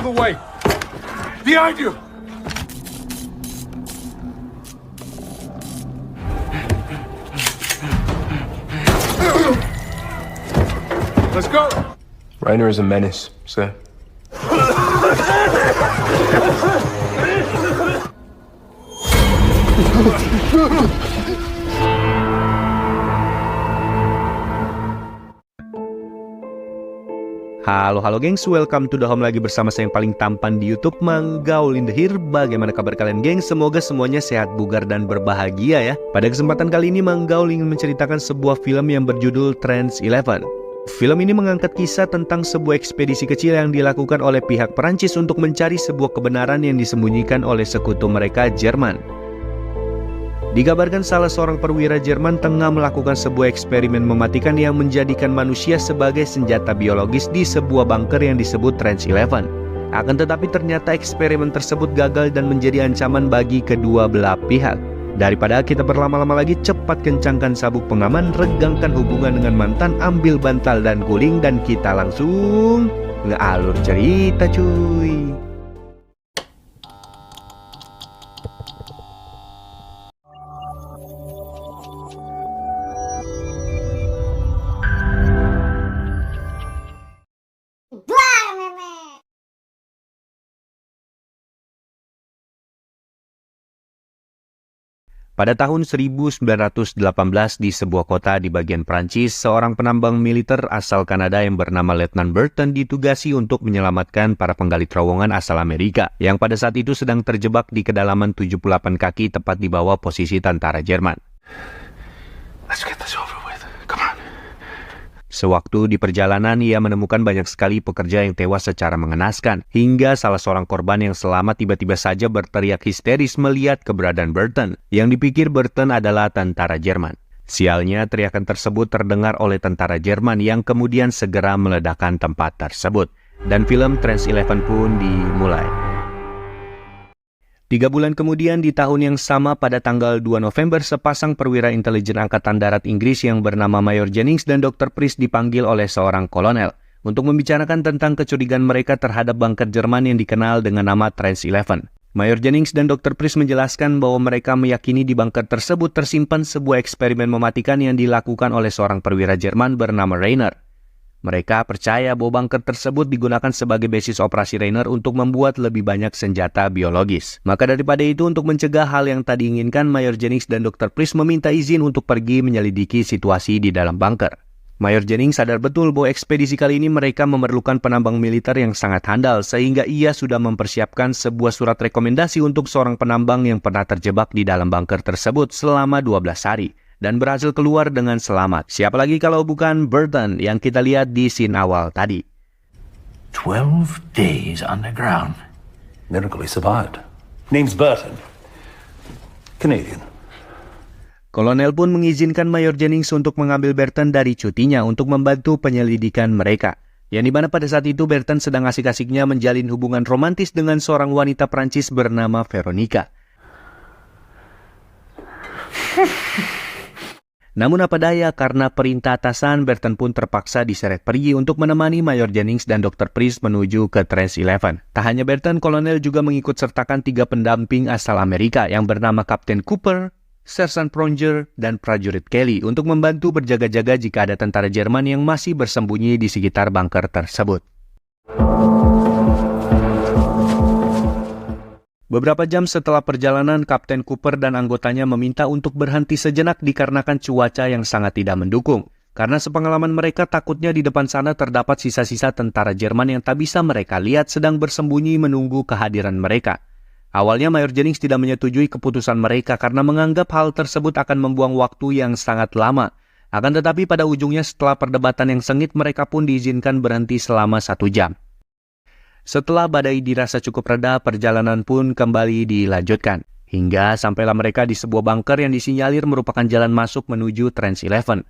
the way. Behind you. Let's go. Rainer is a menace, sir. Halo gengs, welcome to the home lagi bersama saya yang paling tampan di YouTube, Manggaul in the here. Bagaimana kabar kalian gengs? Semoga semuanya sehat, bugar, dan berbahagia ya. Pada kesempatan kali ini Manggaul ingin menceritakan sebuah film yang berjudul Trans 11. Film ini mengangkat kisah tentang sebuah ekspedisi kecil yang dilakukan oleh pihak Perancis untuk mencari sebuah kebenaran yang disembunyikan oleh sekutu mereka, Jerman. Dikabarkan salah seorang perwira Jerman tengah melakukan sebuah eksperimen mematikan yang menjadikan manusia sebagai senjata biologis di sebuah bunker yang disebut Trans 11. Akan tetapi ternyata eksperimen tersebut gagal dan menjadi ancaman bagi kedua belah pihak. Daripada kita berlama-lama lagi, cepat kencangkan sabuk pengaman, regangkan hubungan dengan mantan, ambil bantal dan guling, dan kita langsung ngealur cerita cuy. Pada tahun 1918 di sebuah kota di bagian Prancis, seorang penambang militer asal Kanada yang bernama Letnan Burton ditugasi untuk menyelamatkan para penggali terowongan asal Amerika yang pada saat itu sedang terjebak di kedalaman 78 kaki tepat di bawah posisi tentara Jerman. Let's get this over with. Come on. Sewaktu di perjalanan, ia menemukan banyak sekali pekerja yang tewas secara mengenaskan, hingga salah seorang korban yang selamat tiba-tiba saja berteriak histeris melihat keberadaan Burton, yang dipikir Burton adalah tentara Jerman. Sialnya, teriakan tersebut terdengar oleh tentara Jerman yang kemudian segera meledakkan tempat tersebut, dan film Trans 11 pun dimulai. 3 bulan kemudian di tahun yang sama pada tanggal 2 November, sepasang perwira intelijen Angkatan Darat Inggris yang bernama Mayor Jennings dan Dr. Priest dipanggil oleh seorang kolonel untuk membicarakan tentang kecurigaan mereka terhadap bunker Jerman yang dikenal dengan nama Trans 11. Mayor Jennings dan Dr. Priest menjelaskan bahwa mereka meyakini di bunker tersebut tersimpan sebuah eksperimen mematikan yang dilakukan oleh seorang perwira Jerman bernama Rainer. Mereka percaya bahwa bunker tersebut digunakan sebagai basis operasi Rainer untuk membuat lebih banyak senjata biologis. Maka daripada itu, untuk mencegah hal yang tadi diinginkan, Mayor Jennings dan Dr. Priest meminta izin untuk pergi menyelidiki situasi di dalam bunker. Mayor Jennings sadar betul bahwa ekspedisi kali ini mereka memerlukan penambang militer yang sangat handal, sehingga ia sudah mempersiapkan sebuah surat rekomendasi untuk seorang penambang yang pernah terjebak di dalam bunker tersebut selama 12 hari. Dan berhasil keluar dengan selamat. Siapa lagi kalau bukan Burton yang kita lihat di scene awal tadi. 12 days underground. Miracle he survived. Name's Burton. Canadian. Kolonel pun mengizinkan Mayor Jennings untuk mengambil Burton dari cutinya untuk membantu penyelidikan mereka. Yang dimana pada saat itu Burton sedang asik-asiknya menjalin hubungan romantis dengan seorang wanita Prancis bernama Veronica. Namun apa daya, karena perintah atasan, Burton pun terpaksa diseret pergi untuk menemani Mayor Jennings dan Dr. Priest menuju ke Trans 11. Tak hanya Burton, kolonel juga mengikut sertakan 3 pendamping asal Amerika yang bernama Kapten Cooper, Sersan Pronger, dan prajurit Kelly untuk membantu berjaga-jaga jika ada tentara Jerman yang masih bersembunyi di sekitar bunker tersebut. Beberapa jam setelah perjalanan, Kapten Cooper dan anggotanya meminta untuk berhenti sejenak dikarenakan cuaca yang sangat tidak mendukung. Karena sepengalaman mereka, takutnya di depan sana terdapat sisa-sisa tentara Jerman yang tak bisa mereka lihat sedang bersembunyi menunggu kehadiran mereka. Awalnya Mayor Jennings tidak menyetujui keputusan mereka karena menganggap hal tersebut akan membuang waktu yang sangat lama. Akan tetapi pada ujungnya setelah perdebatan yang sengit, mereka pun diizinkan berhenti selama 1 jam. Setelah badai dirasa cukup reda, perjalanan pun kembali dilanjutkan. Hingga sampailah mereka di sebuah bunker yang disinyalir merupakan jalan masuk menuju Trans 11.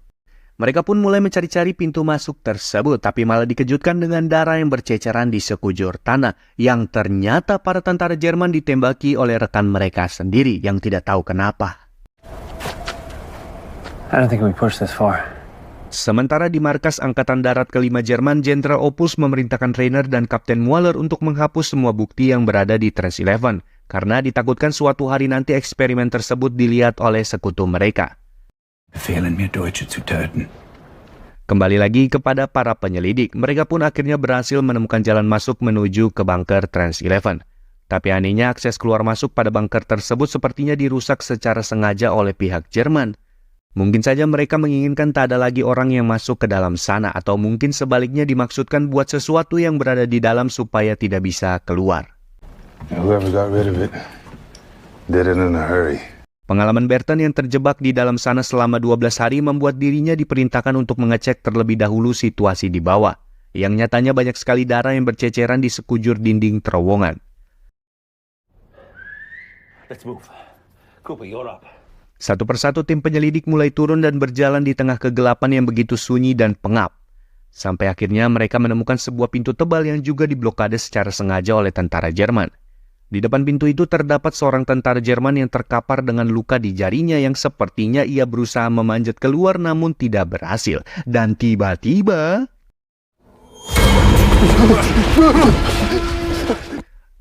Mereka pun mulai mencari-cari pintu masuk tersebut, tapi malah dikejutkan dengan darah yang berceceran di sekujur tanah, yang ternyata para tentara Jerman ditembaki oleh rekan mereka sendiri yang tidak tahu kenapa. I don't think we pushed this far. Sementara di markas Angkatan Darat kelima Jerman, Jenderal Opus memerintahkan Rainer dan Kapten Mueller untuk menghapus semua bukti yang berada di Trans-11, karena ditakutkan suatu hari nanti eksperimen tersebut dilihat oleh sekutu mereka. Befehlen mir, Deutsche zu töten. Kembali lagi kepada para penyelidik, mereka pun akhirnya berhasil menemukan jalan masuk menuju ke bunker Trans-11. Tapi anehnya akses keluar masuk pada bunker tersebut sepertinya dirusak secara sengaja oleh pihak Jerman. Mungkin saja mereka menginginkan tak ada lagi orang yang masuk ke dalam sana, atau mungkin sebaliknya dimaksudkan buat sesuatu yang berada di dalam supaya tidak bisa keluar. Whoever got rid of it did it in a hurry. Pengalaman Berton yang terjebak di dalam sana selama 12 hari membuat dirinya diperintahkan untuk mengecek terlebih dahulu situasi di bawah, yang nyatanya banyak sekali darah yang berceceran di sekujur dinding terowongan. Let's move. Cooper, you're up. Satu persatu tim penyelidik mulai turun dan berjalan di tengah kegelapan yang begitu sunyi dan pengap. Sampai akhirnya mereka menemukan sebuah pintu tebal yang juga diblokade secara sengaja oleh tentara Jerman. Di depan pintu itu terdapat seorang tentara Jerman yang terkapar dengan luka di jarinya yang sepertinya ia berusaha memanjat keluar namun tidak berhasil. Dan tiba-tiba...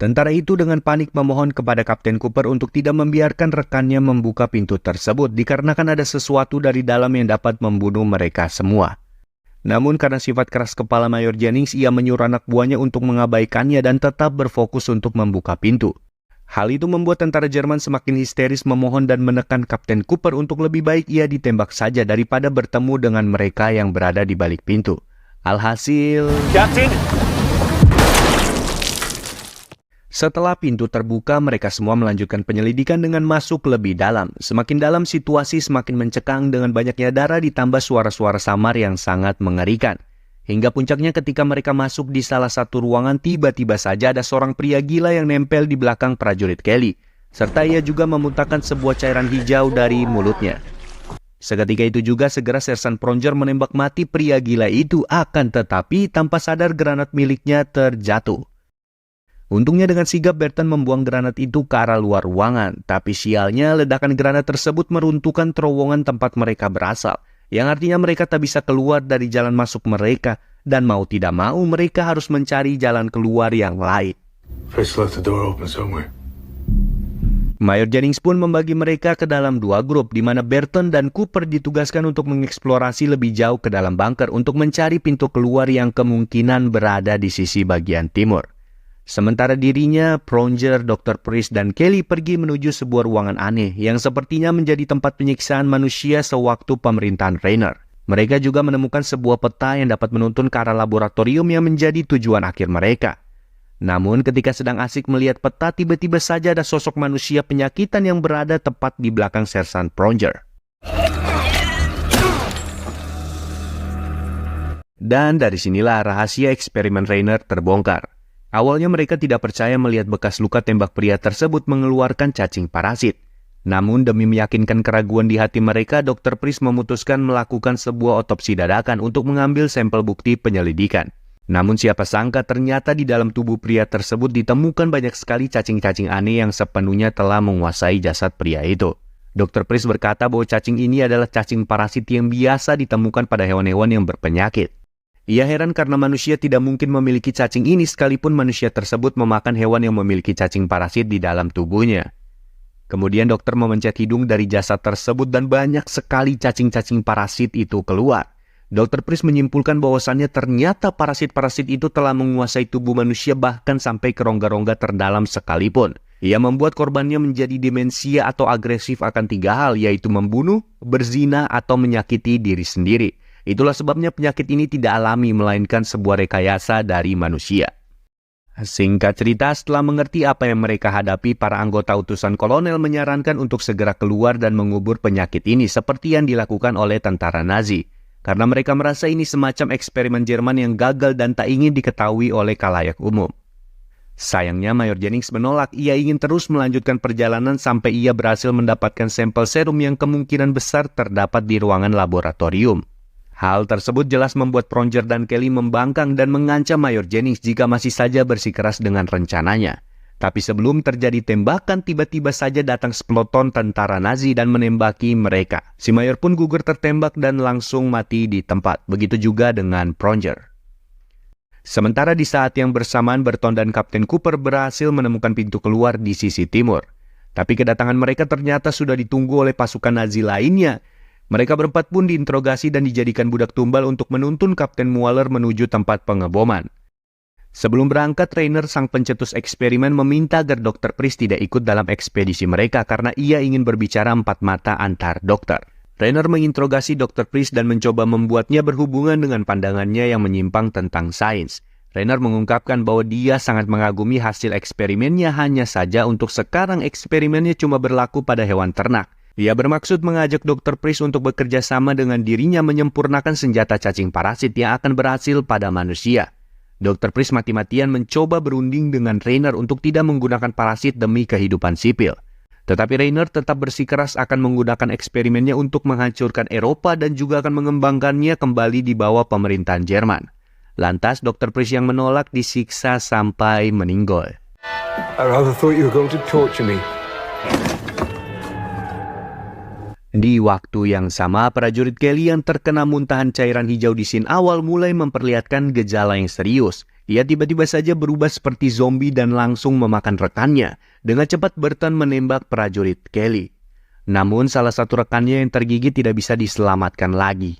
Tentara itu dengan panik memohon kepada Kapten Cooper untuk tidak membiarkan rekannya membuka pintu tersebut dikarenakan ada sesuatu dari dalam yang dapat membunuh mereka semua. Namun karena sifat keras kepala Mayor Jennings, ia menyuruh anak buahnya untuk mengabaikannya dan tetap berfokus untuk membuka pintu. Hal itu membuat tentara Jerman semakin histeris memohon dan menekan Kapten Cooper untuk lebih baik ia ditembak saja daripada bertemu dengan mereka yang berada di balik pintu. Alhasil... Captain! Setelah pintu terbuka, mereka semua melanjutkan penyelidikan dengan masuk lebih dalam. Semakin dalam, situasi semakin mencekam dengan banyaknya darah ditambah suara-suara samar yang sangat mengerikan. Hingga puncaknya ketika mereka masuk di salah satu ruangan, tiba-tiba saja ada seorang pria gila yang nempel di belakang prajurit Kelly. Serta ia juga memuntahkan sebuah cairan hijau dari mulutnya. Seketika itu juga segera Sersan Pronger menembak mati pria gila itu, akan tetapi tanpa sadar granat miliknya terjatuh. Untungnya dengan sigap Berton membuang granat itu ke arah luar ruangan, tapi sialnya ledakan granat tersebut meruntuhkan terowongan tempat mereka berasal, yang artinya mereka tak bisa keluar dari jalan masuk mereka, dan mau tidak mau mereka harus mencari jalan keluar yang lain. First left the door open somewhere. Mayor Jennings pun membagi mereka ke dalam dua grup, di mana Berton dan Cooper ditugaskan untuk mengeksplorasi lebih jauh ke dalam bunker untuk mencari pintu keluar yang kemungkinan berada di sisi bagian timur. Sementara dirinya, Pronger, Dr. Priest, dan Kelly pergi menuju sebuah ruangan aneh yang sepertinya menjadi tempat penyiksaan manusia sewaktu pemerintahan Rainer. Mereka juga menemukan sebuah peta yang dapat menuntun ke arah laboratorium yang menjadi tujuan akhir mereka. Namun ketika sedang asik melihat peta, tiba-tiba saja ada sosok manusia penyakitan yang berada tepat di belakang Sersan Pronger. Dan dari sinilah rahasia eksperimen Rainer terbongkar. Awalnya mereka tidak percaya melihat bekas luka tembak pria tersebut mengeluarkan cacing parasit. Namun demi meyakinkan keraguan di hati mereka, Dr. Priest memutuskan melakukan sebuah otopsi dadakan untuk mengambil sampel bukti penyelidikan. Namun siapa sangka ternyata di dalam tubuh pria tersebut ditemukan banyak sekali cacing-cacing aneh yang sepenuhnya telah menguasai jasad pria itu. Dr. Priest berkata bahwa cacing ini adalah cacing parasit yang biasa ditemukan pada hewan-hewan yang berpenyakit. Ia heran karena manusia tidak mungkin memiliki cacing ini sekalipun manusia tersebut memakan hewan yang memiliki cacing parasit di dalam tubuhnya. Kemudian dokter memencet hidung dari jasad tersebut dan banyak sekali cacing-cacing parasit itu keluar. Dr. Priest menyimpulkan bahwasannya ternyata parasit-parasit itu telah menguasai tubuh manusia bahkan sampai ke rongga-rongga terdalam sekalipun. Ia membuat korbannya menjadi demensia atau agresif akan 3 hal, yaitu membunuh, berzina, atau menyakiti diri sendiri. Itulah sebabnya penyakit ini tidak alami melainkan sebuah rekayasa dari manusia. Singkat cerita, setelah mengerti apa yang mereka hadapi, para anggota utusan kolonel menyarankan untuk segera keluar dan mengubur penyakit ini seperti yang dilakukan oleh tentara Nazi. Karena mereka merasa ini semacam eksperimen Jerman yang gagal dan tak ingin diketahui oleh khalayak umum. Sayangnya Mayor Jennings menolak, ia ingin terus melanjutkan perjalanan sampai ia berhasil mendapatkan sampel serum yang kemungkinan besar terdapat di ruangan laboratorium. Hal tersebut jelas membuat Pronger dan Kelly membangkang dan mengancam Mayor Jennings jika masih saja bersikeras dengan rencananya. Tapi sebelum terjadi tembakan, tiba-tiba saja datang sepeloton tentara Nazi dan menembaki mereka. Si mayor pun gugur tertembak dan langsung mati di tempat. Begitu juga dengan Pronger. Sementara di saat yang bersamaan, Burton dan Kapten Cooper berhasil menemukan pintu keluar di sisi timur. Tapi kedatangan mereka ternyata sudah ditunggu oleh pasukan Nazi lainnya. Mereka berempat pun diinterogasi dan dijadikan budak tumbal untuk menuntun Kapten Mueller menuju tempat pengeboman. Sebelum berangkat, Rainer, sang pencetus eksperimen, meminta agar Dr. Priest tidak ikut dalam ekspedisi mereka karena ia ingin berbicara empat mata antar dokter. Rainer menginterogasi Dr. Priest dan mencoba membuatnya berhubungan dengan pandangannya yang menyimpang tentang sains. Rainer mengungkapkan bahwa dia sangat mengagumi hasil eksperimennya, hanya saja untuk sekarang eksperimennya cuma berlaku pada hewan ternak. Ia bermaksud mengajak Dr. Priest untuk bekerja sama dengan dirinya menyempurnakan senjata cacing parasit yang akan berhasil pada manusia. Dr. Priest mati-matian mencoba berunding dengan Rainer untuk tidak menggunakan parasit demi kehidupan sipil. Tetapi Rainer tetap bersikeras akan menggunakan eksperimennya untuk menghancurkan Eropa dan juga akan mengembangkannya kembali di bawah pemerintahan Jerman. Lantas Dr. Priest yang menolak disiksa sampai meninggal. I rather thought you were going to torture me. Di waktu yang sama, prajurit Kelly yang terkena muntahan cairan hijau di scene awal mulai memperlihatkan gejala yang serius. Ia tiba-tiba saja berubah seperti zombie dan langsung memakan rekannya. Dengan cepat Burton menembak prajurit Kelly. Namun salah satu rekannya yang tergigit tidak bisa diselamatkan lagi.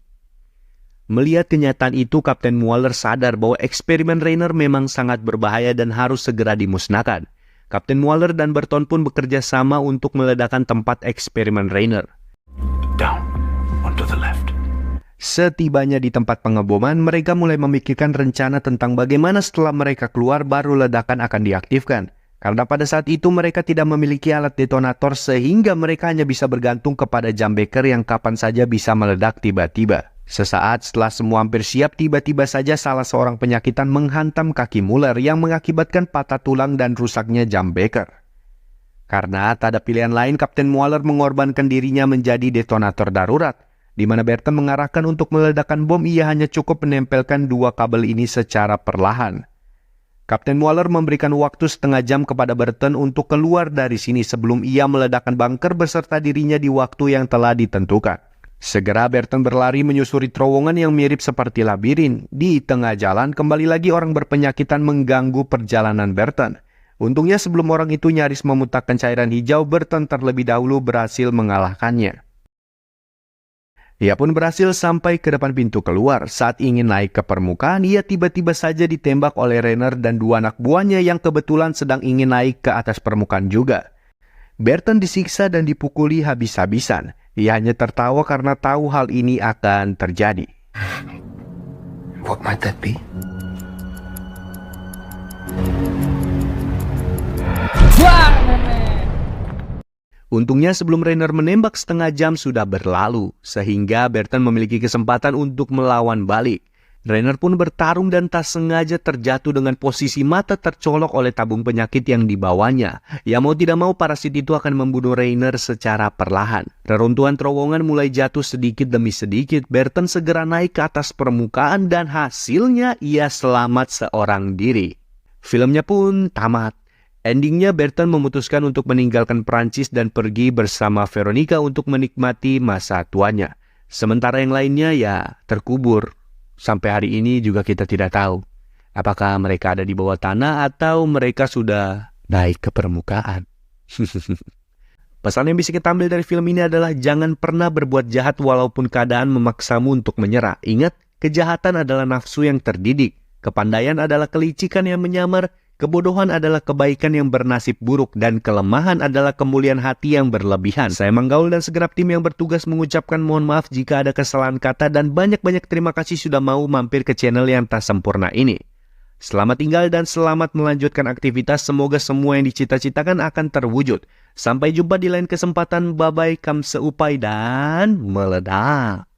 Melihat kenyataan itu, Kapten Mueller sadar bahwa eksperimen Rainer memang sangat berbahaya dan harus segera dimusnahkan. Kapten Mueller dan Burton pun bekerja sama untuk meledakkan tempat eksperimen Rainer. Down. One to the left. Setibanya di tempat pengeboman, mereka mulai memikirkan rencana tentang bagaimana setelah mereka keluar baru ledakan akan diaktifkan. Karena pada saat itu mereka tidak memiliki alat detonator sehingga mereka hanya bisa bergantung kepada jam beker yang kapan saja bisa meledak tiba-tiba. Sesaat setelah semua hampir siap, tiba-tiba saja salah seorang penyakitan menghantam kaki Mueller yang mengakibatkan patah tulang dan rusaknya jam beker. Karena tak ada pilihan lain, Kapten Mueller mengorbankan dirinya menjadi detonator darurat, di mana Burton mengarahkan untuk meledakkan bom. Ia hanya cukup menempelkan dua kabel ini secara perlahan. Kapten Mueller memberikan waktu setengah jam kepada Burton untuk keluar dari sini sebelum ia meledakkan bunker beserta dirinya di waktu yang telah ditentukan. Segera Burton berlari menyusuri terowongan yang mirip seperti labirin. Di tengah jalan, kembali lagi orang berpenyakitan mengganggu perjalanan Burton. Untungnya sebelum orang itu nyaris memuntahkan cairan hijau, Burton terlebih dahulu berhasil mengalahkannya. Ia pun berhasil sampai ke depan pintu keluar. Saat ingin naik ke permukaan, ia tiba-tiba saja ditembak oleh Rainer dan dua anak buahnya yang kebetulan sedang ingin naik ke atas permukaan juga. Burton disiksa dan dipukuli habis-habisan. Ia hanya tertawa karena tahu hal ini akan terjadi. What might that be? Untungnya sebelum Rainer menembak setengah jam sudah berlalu, sehingga Burton memiliki kesempatan untuk melawan balik. Rainer pun bertarung dan tak sengaja terjatuh dengan posisi mata tercolok oleh tabung penyakit yang dibawanya. Ya mau tidak mau parasit itu akan membunuh Rainer secara perlahan. Reruntuhan terowongan mulai jatuh sedikit demi sedikit. Burton segera naik ke atas permukaan dan hasilnya ia selamat seorang diri. Filmnya pun tamat. Endingnya Burton memutuskan untuk meninggalkan Prancis dan pergi bersama Veronica untuk menikmati masa tuanya. Sementara yang lainnya ya terkubur. Sampai hari ini juga kita tidak tahu apakah mereka ada di bawah tanah atau mereka sudah naik ke permukaan. Pesan yang bisa kita ambil dari film ini adalah jangan pernah berbuat jahat walaupun keadaan memaksamu untuk menyerah. Ingat, kejahatan adalah nafsu yang terdidik. Kepandaian adalah kelicikan yang menyamar. Kebodohan adalah kebaikan yang bernasib buruk dan kelemahan adalah kemuliaan hati yang berlebihan. Saya Manggaul dan segenap tim yang bertugas mengucapkan mohon maaf jika ada kesalahan kata dan banyak-banyak terima kasih sudah mau mampir ke channel yang tak sempurna ini. Selamat tinggal dan selamat melanjutkan aktivitas. Semoga semua yang dicita-citakan akan terwujud. Sampai jumpa di lain kesempatan. Bye-bye, kamseupai dan meledak.